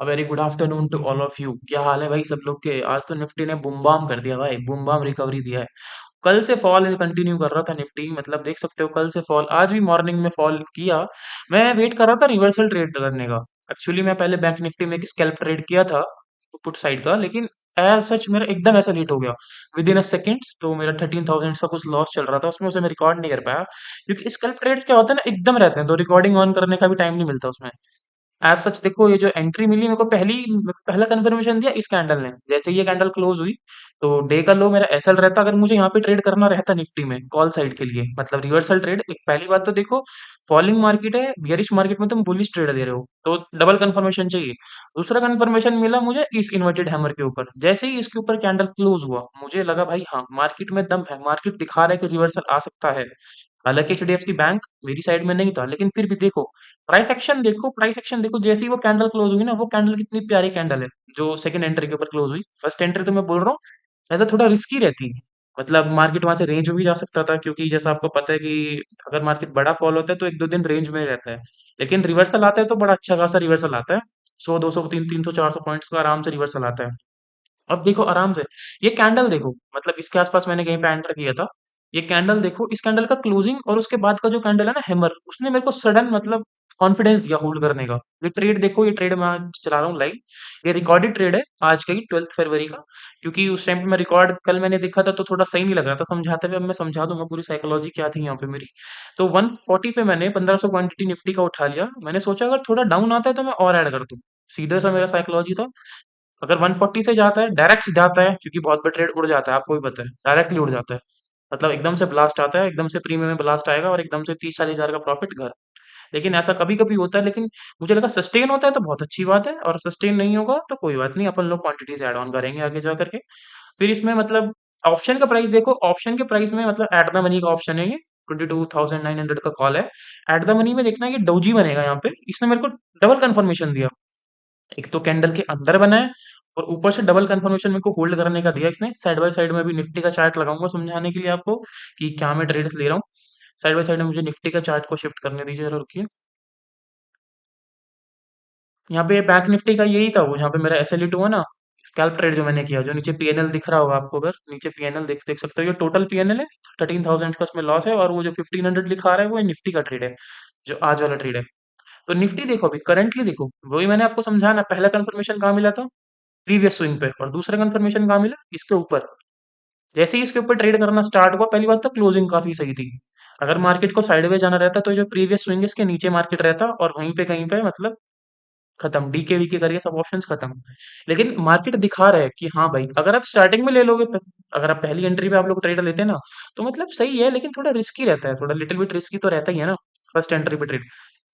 Very good afternoon to all of you. क्या हाल है भाई सब लोग के? आज तो निफ्टी ने बूम बाम कर दिया भाई, बूम बाम रिकवरी दिया है। कल से फॉल कंटिन्यू कर रहा था निफ्टी, मतलब देख सकते हो कल से फॉल, आज भी मॉर्निंग में फॉल किया। मैं वेट कर रहा था रिवर्सल ट्रेड करने का। एक्चुअली मैं पहले बैंक निफ्टी में एक स्कैल्प ट्रेड किया था पुट साइड का, लेकिन एज सच मेरा एकदम ऐसा लेट हो गया विद इन अ सेकेंड्स। तो मेरा 13,000 का कुछ लॉस चल रहा था उसमें, उसे मैं रिकॉर्ड नहीं कर पाया क्योंकि स्कैल्प ट्रेड्स क्या होता है ना, एकदम रहते हैं तो रिकॉर्डिंग ऑन करने का भी टाइम नहीं मिलता उसमें। एज सच देखो, ये जो एंट्री मिली मेरे को पहला कंफर्मेशन दिया इस कैंडल ने। जैसे ये कैंडल क्लोज हुई तो डे का लो मेरा एसएल रहता, अगर मुझे यहाँ पे ट्रेड करना रहता निफ्टी में कॉल साइड के लिए, मतलब रिवर्सल ट्रेड। एक पहली बात तो देखो, फॉलिंग मार्केट है, बियरिश मार्केट में तुम बुलिश ट्रेड दे रहे हो तो डबल कंफर्मेशन चाहिए। दूसरा कंफर्मेशन मिला मुझे इस इन्वर्टेड हैमर के ऊपर। जैसे ही इसके ऊपर कैंडल क्लोज हुआ मुझे लगा भाई हाँ, मार्केट में दम है, मार्केट दिखा रहा है कि रिवर्सल आ सकता है। हालांकि एचडीएफसी बैंक मेरी साइड में नहीं था, लेकिन फिर भी देखो प्राइस एक्शन, देखो प्राइस एक्शन देखो। जैसे ही वो कैंडल क्लोज हुई ना, वो कैंडल कितनी प्यारी कैंडल है जो सेकंड एंट्री के ऊपर क्लोज हुई। फर्स्ट एंट्री तो मैं बोल रहा हूँ ऐसा थोड़ा रिस्की रहती है, मतलब मार्केट वहां से रेंज में भी जा सकता था, क्योंकि जैसा आपको पता है कि अगर मार्केट बड़ा फॉल होता है तो एक दो दिन रेंज में रहता है। लेकिन रिवर्सल आता है तो बड़ा अच्छा खासा रिवर्सल आता है, 100 200 300 400 पॉइंट्स का आराम से रिवर्सल आता है। अब देखो आराम से, ये कैंडल देखो, मतलब इसके आसपास मैंने कहीं पे एंटर किया था। ये कैंडल देखो, इस कैंडल का क्लोजिंग और उसके बाद का जो कैंडल है ना हैमर, उसने मेरे को सडन मतलब कॉन्फिडेंस दिया होल्ड करने का। ये ट्रेड देखो, ये ट्रेड मैं आज चला रहा हूँ लाइव। ये रिकॉर्डेड ट्रेड है आज का ही, 12 फरवरी का। क्योंकि उस टाइम पे मैं रिकॉर्ड कल मैंने देखा था तो थोड़ा सही नहीं लग रहा था समझाते हुए। अब मैं समझा दूंगा पूरी साइकोलॉजी क्या थी यहाँ पे मेरी। तो 140 पे मैंने 1500 क्वांटिटी निफ्टी का उठा लिया। मैंने सोचा अगर थोड़ा डाउन आता है तो मैं और ऐड कर दूं। सीधा सा मेरा साइकोलॉजी था। अगर 140 से जाता है, डायरेक्ट जाता है, क्योंकि बहुत बड़ा ट्रेड उड़ जाता है, आपको भी पता है, डायरेक्टली उड़ जाता है। मतलब एकदम से ब्लास्ट आता है, एकदम से प्रीमियम में ब्लास्ट आएगा और एकदम से 30 40 हजार का प्रॉफिट घर। लेकिन ऐसा कभी कभी होता है, लेकिन मुझे लगा सस्टेन होता है तो बहुत अच्छी बात है, और सस्टेन नहीं होगा तो कोई बात नहीं, अपन लोग क्वांटिटीज ऐड ऑन करेंगे आगे जा करके। फिर इसमें मतलब ऑप्शन का प्राइस देखो, ऑप्शन के प्राइस में मतलब एट द मनी का ऑप्शन है ये, 22,900 का कॉल है। एट द मनी में देखना है कि डोजी बनेगा यहाँ पे। इसने मेरे को डबल कंफर्मेशन दिया, एक तो कैंडल के अंदर बना है और ऊपर से डबल कंफर्मेशन मेरे को होल्ड करने का दिया इसने। साइड बाय साइड में भी निफ्टी का चार्ट लगाऊंगा समझाने के लिए आपको कि क्या मैं ट्रेड्स ले रहा हूँ। साइड बाय साइड में मुझे निफ्टी का चार्ट को शिफ्ट करने दीजिए जरा, रुकिए। यहाँ पे बैंक निफ्टी का यही था, वो यहाँ पे मेरा एसएलई टू है ना, स्कैल्प ट्रेड जो मैंने किया, जो नीचे पीएनएल दिख रहा होगा आपको, अगर नीचे पीएनएल देख देख सकते हो, ये टोटल पीएनएल है। 13,000 का उसमें लॉस है, और वो जो 1500 लिखा रहा है वो निफ्टी का ट्रेड है, जो आज वाला ट्रेड है। तो निफ्टी देखो अभी करंटली देखो, वही मैंने आपको समझाया ना, पहला कंफर्मेशन कहाँ मिला था, प्रीवियस स्विंग पे, और दूसरा कंफर्मेशन कहाँ मिला, इसके ऊपर। जैसे ही इसके ऊपर ट्रेड करना स्टार्ट हुआ, पहली बात तो क्लोजिंग काफी सही थी। अगर मार्केट को साइडवेज जाना रहता तो जो प्रीवियस स्विंग है इसके नीचे मार्केट रहता, और वहीं पे कहीं पे मतलब खत्म, डीके वीके करके सब ऑप्शंस खत्म। लेकिन मार्केट दिखा रहा है कि हाँ भाई, अगर आप स्टार्टिंग में ले लोगे, अगर आप पहली एंट्री पे आप लोग ट्रेड लेते हैं ना, तो मतलब सही है, लेकिन थोड़ा रिस्की रहता है, थोड़ा लिटिल बिट रिस्की तो रहता ही है ना फर्स्ट एंट्री पे ट्रेड।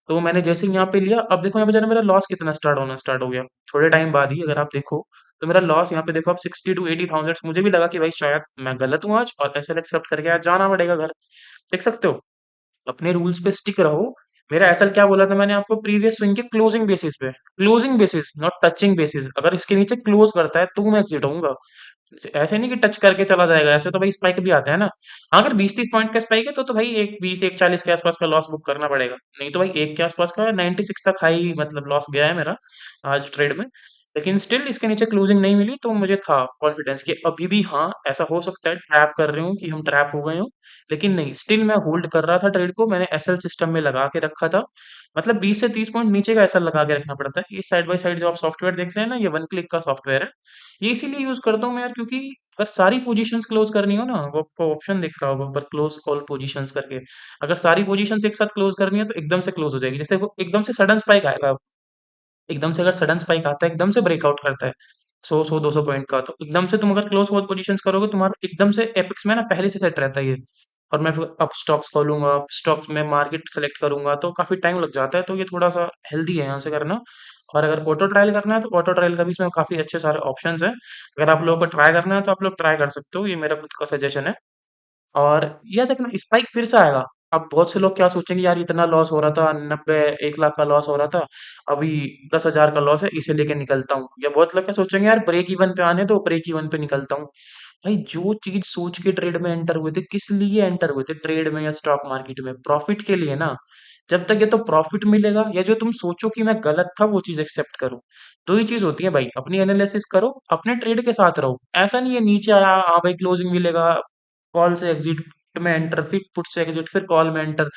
तो मैंने जैसे ही यहाँ पे लिया, अब देखो यहाँ पे जाना, मेरा लॉस कितना स्टार्ट हो गया थोड़े टाइम बाद ही, अगर आप देखो तो मेरा लॉस यहाँ पे देखो आप 60 to 80 थाउजेंड। मुझे भी लगा कि भाई शायद मैं गलत हूँ आज, और ऐसे एक्सेप्ट करके आज जाना पड़ेगा घर। देख सकते हो, अपने रूल्स पे स्टिक रहो। मेरा एसएल क्या बोला था मैंने आपको, प्रीवियस स्विंग के क्लोजिंग बेसिस पे, closing basis not touching basis. अगर इसके नीचे क्लोज करता है तो मैं एग्जिट होऊंगा। ऐसे नहीं कि टच करके चला जाएगा, ऐसे तो भाई स्पाइक भी आते हैं ना। हाँ, अगर 20 30 पॉइंट का स्पाइक है तो भाई एक 20 1 40 के आसपास का लॉस बुक करना पड़ेगा। नहीं तो भाई एक के आसपास का 96 तक हाई मतलब लॉस गया है मेरा आज ट्रेड में। लेकिन स्टिल इसके नीचे क्लोजिंग नहीं मिली तो मुझे था कॉन्फिडेंस कि अभी भी हाँ ऐसा हो सकता है, ट्रैप कर रहे हूँ कि हम ट्रैप हो गए हो। लेकिन नहीं, स्टिल मैं होल्ड कर रहा था ट्रेड को, मैंने एसएल सिस्टम में लगा के रखा था। मतलब 20 से 30 पॉइंट नीचे का एसएल लगा के रखना पड़ता है। ये साइड बाय साइड जो आप सॉफ्टवेयर देख रहे हैं ना, ये वन क्लिक का सॉफ्टवेयर है। ये इसीलिए यूज करता हूँ मैं यार, क्योंकि अगर सारी पोजीशंस क्लोज करनी हो ना, वो आपको ऑप्शन दिख रहा होगा ऊपर, क्लोज ऑल पोजीशंस करके। अगर सारी पोजीशंस एक साथ क्लोज करनी है तो एकदम से क्लोज हो जाएगी। जैसे वो एकदम से सडन स्पाइक आएगा, एकदम से अगर सडन स्पाइक आता है, एकदम से ब्रेकआउट करता है 100 100 200 पॉइंट का, तो एकदम से तुम अगर क्लोज पोजीशंस करोगे, तुम्हारा एकदम से एपिक्स में ना पहले से सेट रहता है ये। और मैं फिर अब स्टॉक्स खोलूंगा, स्टॉक्स में मार्केट सेलेक्ट करूंगा तो काफी टाइम लग जाता है, तो ये थोड़ा सा हेल्दी है यहाँ से करना। और अगर ऑटो ट्रायल करना है तो ऑटो ट्रायल का भी इसमें काफी अच्छे सारे ऑप्शंस हैं। अगर आप लोगों को ट्राई करना है तो आप लोग ट्राई कर सकते हो, ये मेरा खुद का सजेशन है। और ये देखना स्पाइक फिर से आएगा। अब बहुत से लोग क्या सोचेंगे, यार इतना लॉस हो रहा था, 90 1 लाख का लॉस हो रहा था, अभी 10,000 का लॉस है, इसे लेके निकलता हूँ। या बहुत लोग क्या सोचेंगे, यार ब्रेक इवन पे आने दो, ब्रेक इवन पे निकलता हूँ। भाई जो चीज सोच के ट्रेड में एंटर हुए थे, किस लिए एंटर हुए थे ट्रेड में या स्टॉक मार्केट में, प्रॉफिट के लिए ना। जब तक या तो प्रॉफिट मिलेगा या जो तुम सोचो कि मैं गलत था वो चीज एक्सेप्ट करूं। दो ही चीज होती है भाई, अपनी एनालिसिस करो, अपने ट्रेड के साथ रहो। ऐसा नहीं है नीचे आया हाँ भाई क्लोजिंग मिलेगा, कॉल से एग्जिट, पुट में एंटर, फिर पुट से एग्जिट, फिर कॉल में एंटर।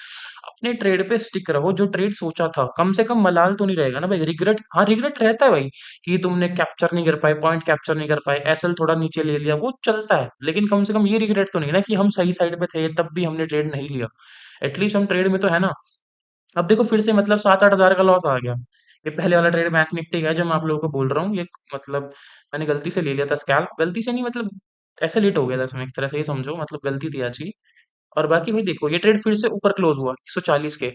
अपने ट्रेड पे स्टिक रहो, जो ट्रेड सोचा था। कम से कम मलाल तो नहीं रहेगा ना भाई, रिग्रेट, हाँ रिग्रेट रहता है भाई कि तुमने कैप्चर नहीं कर पाए, पॉइंट कैप्चर नहीं कर पाए, एसएल थोड़ा नीचे ले लिया, वो चलता है। लेकिन कम से कम ये रिग्रेट तो नहीं ना कि हम सही साइड पे थे तब भी हमने ट्रेड नहीं लिया। एटलीस्ट हम ट्रेड में तो है ना। अब देखो फिर से मतलब 7-8 हज़ार का लॉस आ गया। ये पहले वाला ट्रेड बैंक निफ्टी का है जो मैं आप लोगों को बोल रहा हूँ। ये मतलब मैंने गलती से ले लिया था स्कैल्प, गलती से नहीं मतलब ऐसे लेट हो गया था इसमें, एक तरह से ये समझो, मतलब गलती थी अच्छी। और बाकी भाई देखो ये ट्रेड फिर से ऊपर क्लोज हुआ 140 के।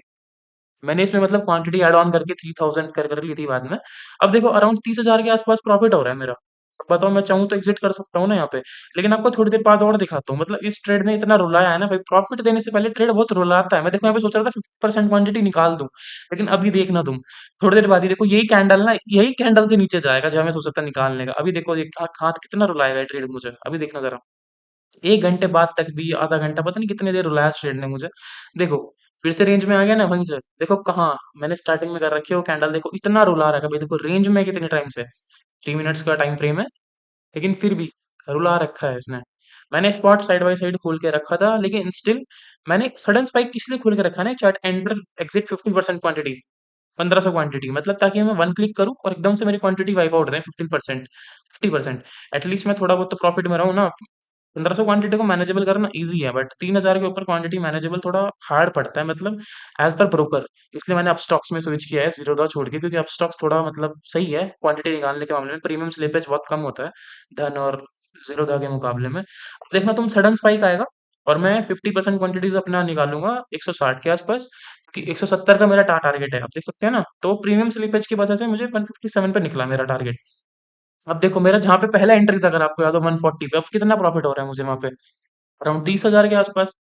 मैंने इसमें मतलब क्वांटिटी ऐड ऑन करके 3000 कर ली थी बाद में। अब देखो अराउंड 30,000 के आसपास प्रॉफिट हो रहा है मेरा। अब बताओ मैं चाहूँ तो एग्जिट कर सकता हूँ ना यहाँ पे। लेकिन आपको थोड़ी देर बाद और दिखाता हूँ, मतलब इस ट्रेड ने इतना रुलाया है ना भाई, प्रॉफिट देने से पहले ट्रेड बहुत रुलाता है। मैं देखो यहाँ पे सोच रहा था 50% क्वांटिटी निकाल दूं, लेकिन अभी देखना तुम, थोड़ी देर बाद ही देखो यही कैंडल ना, यही कैंडल से नीचे जाएगा जहाँ मैं सोच रहा था निकालने का। अभी देखो ये हाथ कितना रुलाएगा ट्रेड मुझे, अभी देखना जरा। 1 घंटे बाद तक भी, आधा घंटा, पता नहीं कितनी देर रुलाया इस ट्रेड ने मुझे। देखो फिर से रेंज में आ गया ना वहीं से। देखो कहाँ मैंने स्टार्टिंग में कर रखी है वो कैंडल, देखो इतना रुला रखा है भाई, देखो रेंज में कितने टाइम से, 3 मिनट्स का टाइम फ्रेम है, लेकिन फिर भी रुला रखा है इसने। मैंने स्पॉट साइड बाय साइड खोल के रखा था, लेकिन स्टिल मैंने सडन स्पाइक किस लिए खोल के रखा ना chart, enter exit 50% quantity, 1500 quantity, मतलब ताकि मैं वन क्लिक करूँ और एकदम से मेरी क्वांटिटी वाइप आउट रहे 15%, 50%। एटलीस्ट मैं थोड़ा बहुत तो प्रॉफिट में रहूँ ना। 1500 क्वांटिटी को मैनेजेबल करना इजी है, बट 3000 के ऊपर क्वांटिटी मैनेजेबल थोड़ा हार्ड पड़ता है, मतलब एज पर ब्रोकर। इसलिए मैंने अब स्टॉक्स में स्विच किया है जीरोधा छोड़ के, क्योंकि अब स्टॉक्स थोड़ा मतलब सही है क्वांटिटी निकालने के मामले में, प्रीमियम स्लिपेज बहुत कम होता है धन और जीरोधा के मुकाबले में। अब देखना तुम, सडन स्पाइक आएगा और मैं 50% क्वांटिटीज अपना निकालूंगा 160 के आसपास, कि 170 का मेरा टारगेट है, आप देख सकते हैं ना। तो प्रीमियम स्लिपेज की वजह से मुझे 157 पे निकला मेरा टारगेट। अब देखो मेरा जहाँ पे पहला एंट्री था, अगर आपको याद हो 140 पे, अब कितना प्रॉफिट हो रहा है मुझे वहां पे, अराउंड 30,000 के आसपास।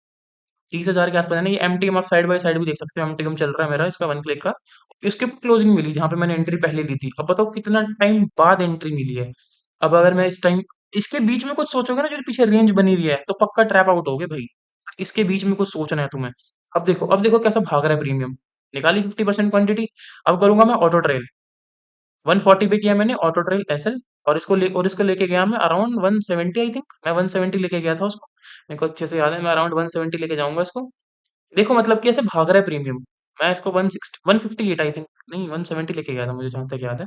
30,000 के आसपास है ना। ये एमटीएम आप साइड बाय साइड भी देख सकते हो, एमटीएम चल रहा है मेरा इसका वन क्लिक का। इसके क्लोजिंग मिली जहां पे मैंने एंट्री पहले ली थी। अब बताओ कितना टाइम बाद एंट्री मिली है। अब अगर मैं इस टाइम इसके बीच में कुछ सोचोगे ना, जो पीछे रेंज बनी हुई है, तो पक्का ट्रैप आउट होगे भाई। इसके बीच में कुछ सोचना है तुम्हें। अब देखो कैसा भाग रहा है प्रीमियम। निकाली 50% क्वांटिटी। अब करूंगा मैं ऑटो ट्रेल। 140 पे किया मैंने ऑटो ट्रेल एसएल, और इसको लेके गया मैं अराउंड 170, आई थिंक मैं 170 लेके गया था उसको। मेरे को अच्छे से याद है, मैं अराउंड 170 लेके जाऊंगा इसको। देखो मतलब कि ऐसे भाग रहा है प्रीमियम। मैं इसको 160, 158 आई थिंक, नहीं 170 लेके गया था मुझे जहां तक याद है।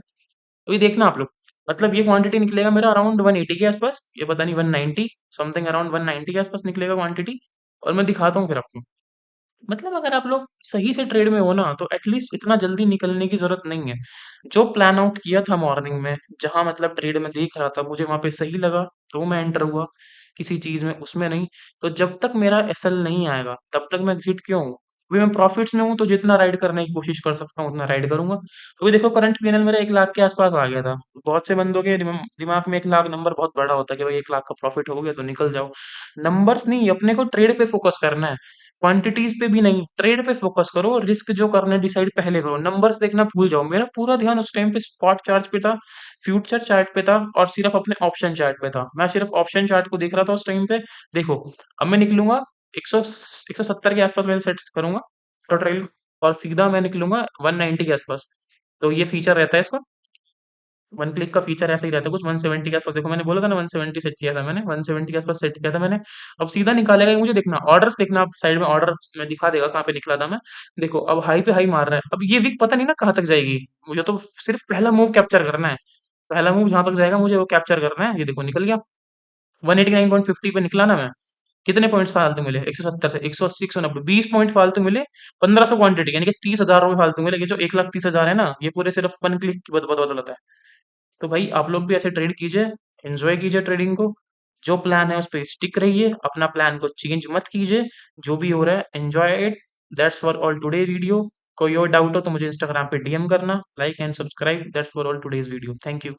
अभी देखना आप लोग, मतलब ये क्वांटिटी निकलेगा मेरा अराउंड 180 के आसपास, ये पता नहीं 190 समथिंग, अराउंड 190 के आसपास निकलेगा क्वांटिटी। और मैं दिखाता हूँ फिर आपको। मतलब अगर आप लोग सही से ट्रेड में हो ना, तो एटलीस्ट इतना जल्दी निकलने की जरूरत नहीं है। जो प्लान आउट किया था मॉर्निंग में, जहां मतलब ट्रेड में देख रहा था, मुझे वहां पे सही लगा, तो मैं एंटर हुआ किसी चीज में, उसमें नहीं। तो जब तक मेरा एसएल नहीं आएगा तब तक मैं एग्जिट क्यों हूँ। अभी मैं प्रॉफिट्स में हूँ, तो जितना राइड करने की कोशिश कर सकता हूँ उतना राइड करूंगा। तो अभी देखो करंट पीएनएल मेरा 1 लाख के आसपास आ गया था। बहुत से बंदों के दिमाग में 1 लाख नंबर बहुत बड़ा होता है कि भाई 1 लाख का प्रॉफिट हो गया तो निकल जाओ। नंबर्स नहीं, अपने को ट्रेड पे फोकस करना है, क्वांटिटीज पे भी नहीं। ट्रेड पे फोकस करो, रिस्क जो करना है डिसाइड पहले करो, नंबर्स देखना भूल जाओ। मेरा पूरा ध्यान उस टाइम पे स्पॉट चार्ट पे था, फ्यूचर चार्ट पे था, और सिर्फ अपने ऑप्शन चार्ट पे था। मैं सिर्फ ऑप्शन चार्ट को देख रहा था उस टाइम पे। देखो अब मैं निकलूंगा 170 के आसपास मैं सेट करूंगा तो ट्रेल, और सीधा मैं निकलूंगा 190 के आसपास। तो ये फीचर रहता है इसका, वन क्लिक का फीचर ऐसा ही रहता है कुछ 170 के आसपास। देखो मैंने बोला था ना 170 सेट किया था मैंने, 170 के आसपास सेट किया था मैंने। अब सीधा निकालेगा ये मुझे, देखना ऑर्डर्स, देखना आप साइड में ऑर्डर्स में दिखा देगा कहाँ पे निकला था मैं। देखो अब हाई पे हाई मार रहा है। अब ये वीक पता नहीं ना कहाँ तक जाएगी, मुझे तो सिर्फ पहला मूव कैप्चर करना है। पहला मूव जहां तक जाएगा मुझे वो कैप्चर करना है। ये देखो निकल गया 189.50 पे निकला ना मैं। कितने पॉइंट्स फालतू मिले, 170 से 180, 190, 20 पॉइंट फालतू मिले। 1500 क्वांटिटी यानी कि 30,000 रुपए फालतू मिले। ये जो 1,30,000 है ना, ये पूरे सिर्फ वन क्लिक की बदौलत है। तो भाई आप लोग भी ऐसे ट्रेड कीजिए, एंजॉय कीजिए ट्रेडिंग को। जो प्लान है उस पे स्टिक रहिए, अपना प्लान को चेंज मत कीजिए। जो भी हो रहा है enjoy it. That's for all today video. कोई और डाउट हो तो मुझे इंस्टाग्राम पे डीएम करना। Like and subscribe, that's for all today's video. Thank you.